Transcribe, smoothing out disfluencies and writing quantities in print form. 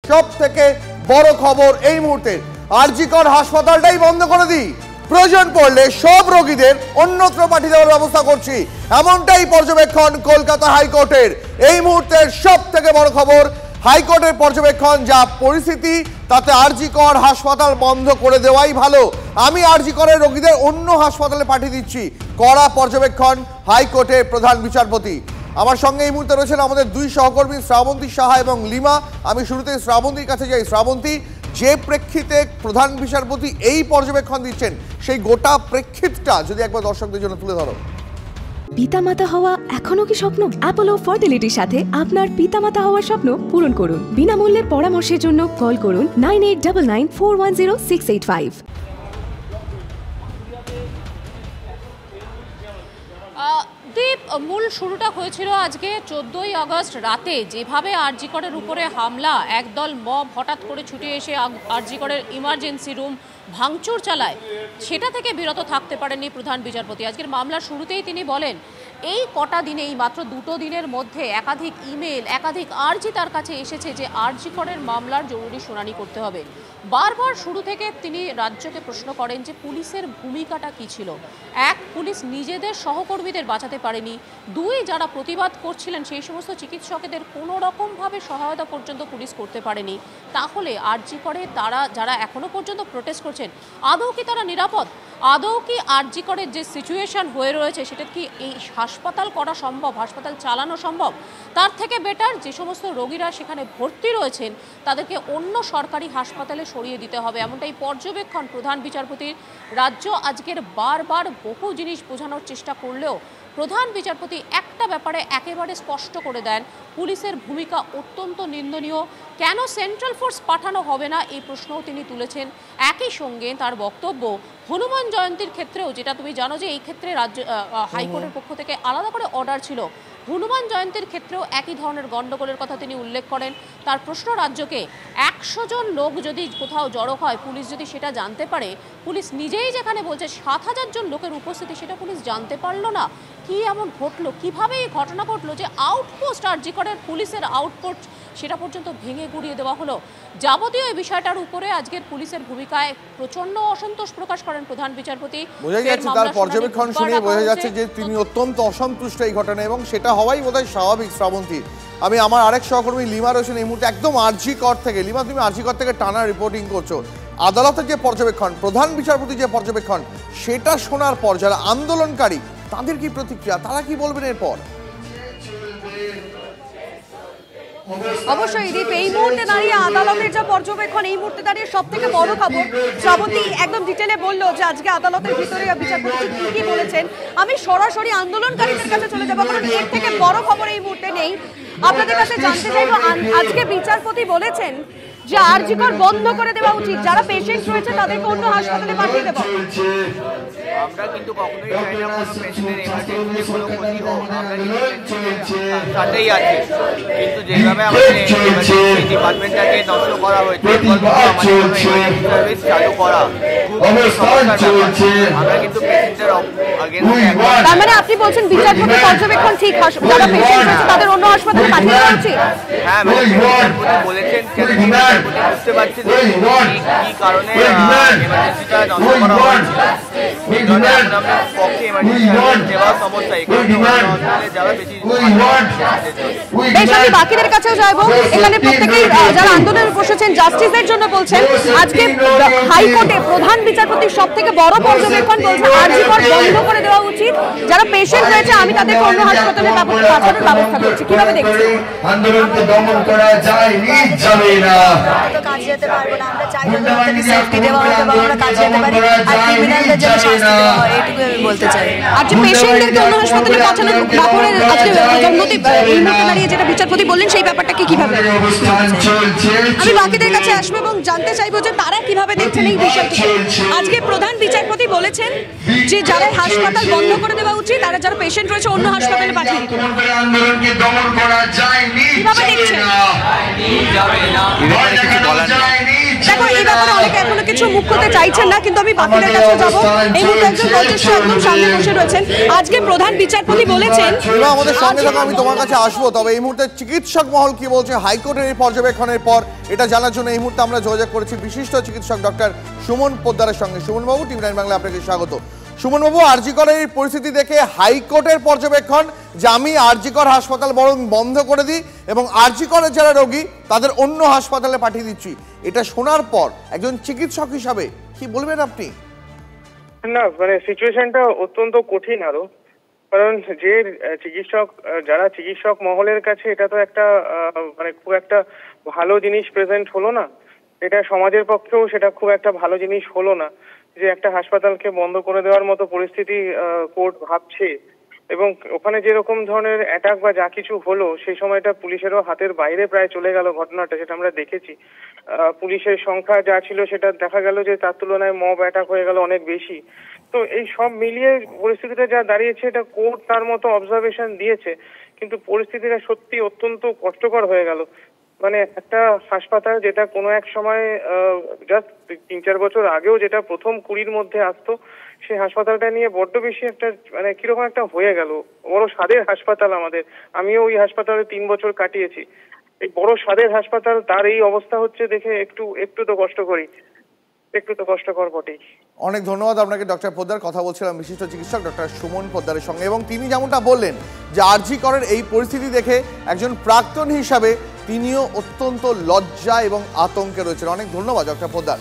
সব থেকে বড় খবর এই মুহূর্তে, আরজি কর হাসপাতালটাই বন্ধ করে দিই, প্রয়োজন পড়লে সব রোগীদের অন্যত্র পাঠিয়ে দেওয়ার ব্যবস্থা করছি, এমনটাই পর্যবেক্ষণ কলকাতা হাইকোর্টের। এই মুহূর্তের সব থেকে বড় খবর, হাইকোর্টের পর্যবেক্ষণ, যা পরিস্থিতি তাতে আরজি কর হাসপাতাল বন্ধ করে দেওয়াই ভালো, আমি আরজি করের রোগীদের অন্য হাসপাতালে পাঠিয়ে দিচ্ছি, কড়া পর্যবেক্ষণ হাইকোর্টের প্রধান বিচারপতি। আমার সঙ্গে এই মুহূর্তে রয়েছেন আমাদের দুই সহকর্মী শ্রাবন্তী সাহা এবং লিমা। আমি শুরুতে শ্রাবন্তীর কাছে যাই। শ্রাবন্তী, যে প্রেক্ষিতে প্রধান বিচারপতি এই পর্যবেক্ষণ দিচ্ছেন, সেই গোটা প্রেক্ষিতটা যদি একবার দর্শকদের জন্য তুলে ধরো। পিতামাতা হওয়া এখনো কি স্বপ্ন? অ্যাপোলো ফার্টিলিটির সাথে আপনার পিতামাতা হওয়ার স্বপ্ন পূরণ করুন। বিনামূল্যে পরামর্শের জন্য কল করুন 9899410685। দীপ, মূল শুরুটা হয়েছিল আজকে 14ই আগস্ট রাতে, যেভাবে আরজি করের উপরে হামলা, একদল মব হঠাৎ করে ছুটে এসে আরজি করের ইমার্জেন্সি রুম ভাঙচুর চালায়, সেটা থেকে বিরত থাকতে পারেননি প্রধান বিচারপতি। আজকের মামলার শুরুতেই তিনি বলেন, এই কটা দিনে, এই মাত্র 2 দিনের মধ্যে একাধিক ইমেল, একাধিক আর্জি তার কাছে এসেছে যে আরজি করের মামলার জরুরি শুনানি করতে হবে। বারবার শুরু থেকে তিনি রাজ্যকে প্রশ্ন করেন যে পুলিশের ভূমিকাটা কী ছিল। এক, পুলিশ নিজেদের সহকর্মীদের বাঁচাতে পারেনি। 2, যারা প্রতিবাদ করছিলেন সেই সমস্ত চিকিৎসকদের কোনো রকমভাবে সহায়তা পর্যন্ত পুলিশ করতে পারেনি। তাহলে আরজি করে তারা যারা এখনও পর্যন্ত প্রোটেস্ট করছেন, আদৌ কি তারা নিরাপদ? আদৌ কি আরজি করের যে সিচুয়েশন হয়ে রয়েছে সেটা কি এই হাসপাতাল করা সম্ভব, হাসপাতাল চালানো সম্ভব? তার থেকে বেটার যে সমস্ত রোগীরা সেখানে ভর্তি রয়েছেন তাদেরকে অন্য সরকারি হাসপাতালে সরিয়ে দিতে হবে, এমনটাই পর্যবেক্ষণ প্রধান বিচারপতির। রাজ্য আজকের বারবার বহু জিনিস বোঝানোর চেষ্টা করলেও প্রধান বিচারপতি একটা ব্যাপারে একেবারে স্পষ্ট করে দেন, পুলিশের ভূমিকা অত্যন্ত নিন্দনীয়। কেন সেন্ট্রাল ফোর্স পাঠানো হবে না, এই প্রশ্নও তিনি তুলেছেন। একই সঙ্গে তার বক্তব্য, হনুমান জয়ন্তীর ক্ষেত্রেও, যেটা তুমি জানো যে এই ক্ষেত্রে রাজ্য হাইকোর্টের পক্ষ থেকে আলাদা করে অর্ডার ছিল, হনুমান জয়ন্তীর ক্ষেত্রেও একই ধরনের গণ্ডগোলের কথা তিনি উল্লেখ করেন। তার প্রশ্ন রাজ্যকে, 100 জন লোক যদি কোথাও জড়ো হয়, পুলিশ যদি সেটা জানতে পারে, পুলিশ নিজেই যেখানে বলছে 7000 জন লোকের উপস্থিতি, সেটা পুলিশ জানতে পারলো না, কি এমন ঘটলো? কিভাবে এই ঘটনা ঘটলো যে আউটপোস্ট, আরজি করের পুলিশের আউটপোস্ট, সেটা পর্যন্ত ভেঙে গুড়িয়ে দেওয়া হলো? যাবতীয় এই বিষয়টার উপরে আজকের পুলিশের ভূমিকায় প্রচন্ড অসন্তোষ প্রকাশ করেন প্রধান বিচারপতি। বোঝা যাচ্ছে তার পর্যবেক্ষণ শুনে বোঝা যাচ্ছে যে তিনি অত্যন্ত অসন্তুষ্ট এই ঘটনা, এবং সেটা হওয়াই বোধহয় স্বাভাবিক। শ্রাবন্তী, আমি আমার আরেক সহকর্মী লিমা রয়েছেন এই মুহূর্তে একদম আরজি কর থেকে। লিমা, তুমি আরজি কর থেকে টানা রিপোর্টিং করছো, আদালতের যে পর্যবেক্ষণ, প্রধান বিচারপতি যে পর্যবেক্ষণ, সেটা শোনার পর যারা আন্দোলনকারী তাদের কি প্রতিক্রিয়া, তারা কি বলবেন এরপর? অবশ্যই দীপ, এই মুহূর্তে দাঁড়িয়ে আদালতের যা পর্যবেক্ষণ, এই মুহূর্তে দাঁড়িয়ে সব থেকে বড় খবর, শ্রাবন্তী একদম ডিটেলে বললো যে আজকে আদালতের ভিতরে বিচারপতি কি বলেছেন। আমি সরাসরি আন্দোলনকারীদের কাছে চলে যাবো, কারণ এর থেকে বড় খবর এই মুহূর্তে নেই। আপনাদের কাছে জানতে চাইবো, আজকে বিচারপতি বলেছেন যে আরজি কর বন্ধ করে দেওয়া উচিত, যারা পেশেন্ট রয়েছে তাদেরকে অন্য হাসপাতালে পাঠিয়ে দেবো। আমরা কিন্তু কখনোই চাই না কোনো পেশেন্টের এমার্জেন্সি কোনো ক্ষতি হোক, আমরা সাথেই আছি, কিন্তু যেভাবে আমাদের এমার্জেন্সি ডিপার্টমেন্টটাকে নষ্ট করা হয়েছে, সার্ভিস চালু করা খুব সমস্যার ব্যাপার। আমরা কিন্তু পেশেন্টের আগেনস্টে। তার মানে আপনি বলছেন বিচারপতি পর্যবেক্ষণ ঠিক, যারা পেশেন্ট রয়েছে তাদের অন্য হাসপাতালে পাঠিয়ে দেওয়া উচিত? হ্যাঁ, বিচারপতি বলেছেন, বিচারপতি বুঝতে পারছে যে কি কারণে এমার্জেন্সিটা নষ্ট করা হয়েছিল। বাকিদের কাছেও যাবো। এখানে প্রত্যেকেই যারা আন্দোলনে বসেছেন জাস্টিসের জন্য বলছেন, আজকে হাইকোর্টে প্রধান বিচারপতির সব থেকে বড় পর্যবেক্ষণ বলছে আরজি কর বন্ধ করে দেওয়া উচিত, যারা পেশেন্ট রয়েছে আমি তাদেরকে অন্য হাসপাতালে পাঠানোর ব্যবস্থা করছি। কিভাবে দেখছেন? আন্দোলনকে দমন করা যায়নি, যাবে না। কাজ যেতে পারবো না, আমরা চাই সেফটি দেওয়া হবে এবং আমরা কাজ যেতে পারি, আর ক্রিমিনালদের জন্য শাস্তি দেওয়া হয়, এটুকু আমি বলতে চাই। আর যে পেশেন্টদেরকে অন্য হাসপাতালে পাঠানোর ব্যাপারে আজকে এই মুহূর্তে দাঁড়িয়ে যেটা বিচারপতি বললেন, সেই ব্যাপারটাকে কিভাবে? আমি বাকিদের কাছে আসবো এবং জানতে চাইবো যে তারা কিভাবে দেখছেন এই বিষয়টিকে। আজকে প্রধান বিচারপতি বলেছেন যে যারা হাসপাতাল বন্ধ করে দেওয়া উচিত, তারা যারা পেশেন্ট রয়েছে অন্য হাসপাতালে পাঠিয়ে দিতে। আন্দোলনকে দমন করা যায়নি, কিভাবে দেখছেন? যাবে না, কিছু বলার নেই। দেখো, ব্যাপারে অনেকে এখনো কিছু মুখ করতে চাইছেন না, কিন্তু আমি বাকিদের কাছে যাব। এই মুহূর্তে একজন কণ্ঠস্বর একদম সামনে বসে রয়েছেন। আজকে প্রধান বিচারপতি বলেছেন, আমাদের সঙ্গে থাকা, আমি তোমার কাছে আসবো, তবে এই মুহূর্তে চিকিৎসক মহল কি বলছে হাইকোর্টের এই পর্যবেক্ষণের পর, এটা জানার জন্য এই মুহূর্তে আমরা যোগাযোগ করেছি বিশিষ্ট চিকিৎসক ডক্টর সুমন পোদ্দারের সঙ্গে। সুমন বাবু, টিভি9 বাংলা আপনাকে স্বাগত। সুমন বাবু, আরজি করের এই পরিস্থিতি দেখে হাইকোর্টের পর্যবেক্ষণ যে আমি আরজি কর হাসপাতাল বরং বন্ধ করে দিই এবং আরজি করের যারা রোগী তাদের অন্য হাসপাতালে পাঠিয়ে দিচ্ছি, এটা শোনার পর একজন চিকিৎসক হিসাবে কি বলবেন আপনি? না, মানে সিচুয়েশনটা অত্যন্ত কঠিন আরো, কারণ যে যারা চিকিৎসক মহলের কাছে এটা তো একটা মানে খুব একটা ভালো জিনিস প্রেজেন্ট হলো না। এটা সমাজের পক্ষেও সেটা খুব একটা ভালো জিনিস হলো না যে একটা হাসপাতালকে বন্ধ করে দেওয়ার মতো পরিস্থিতি কোর্ট ভাবছে। এবং ওখানে যেরকম ধরনের অ্যাটাক বা যা কিছু হলো সেই সময়টা পুলিশেরও হাতের বাইরে প্রায় চলে গেল ঘটনাটা, সেটা আমরা দেখেছি। পুলিশের সংখ্যা যা ছিল সেটা দেখা গেল যে তার তুলনায় মব অ্যাটাক হয়ে গেল অনেক বেশি। তো এই সব মিলিয়ে পরিস্থিতিটা যা দাঁড়িয়েছে, এটা কোর্ট তার মতো অবজারভেশন দিয়েছে, কিন্তু পরিস্থিতিটা সত্যি অত্যন্ত কষ্টকর হয়ে গেল। মানে একটা হাসপাতাল যেটা কোনো এক সময় জাস্ট 3-4 বছর আগেও যেটা প্রথম 20 মধ্যে আসতো, সেই হাসপাতালটা নিয়ে বড্ড বেশি একটা মানে কিরকম একটা হয়ে গেল। বড় স্বাদের হাসপাতাল আমাদের, আমিও ওই হাসপাতালে 3 বছর কাটিয়েছি। এই বড় স্বাদের হাসপাতাল, তার এই অবস্থা হচ্ছে দেখে একটু তো কষ্টকর বটেই। অনেক ধন্যবাদ আপনাকে ডক্টর পোদ্দার। কথা বলছিলাম বিশিষ্ট চিকিৎসক ডক্টর সুমন পোদ্দারের সঙ্গে, এবং তিনি যেমনটা বললেন যে আরজি করের এই পরিস্থিতি দেখে একজন প্রাক্তন হিসাবে তিনিও অত্যন্ত লজ্জা এবং আতঙ্কে রয়েছেন। অনেক ধন্যবাদ ডক্টর পোদ্দার।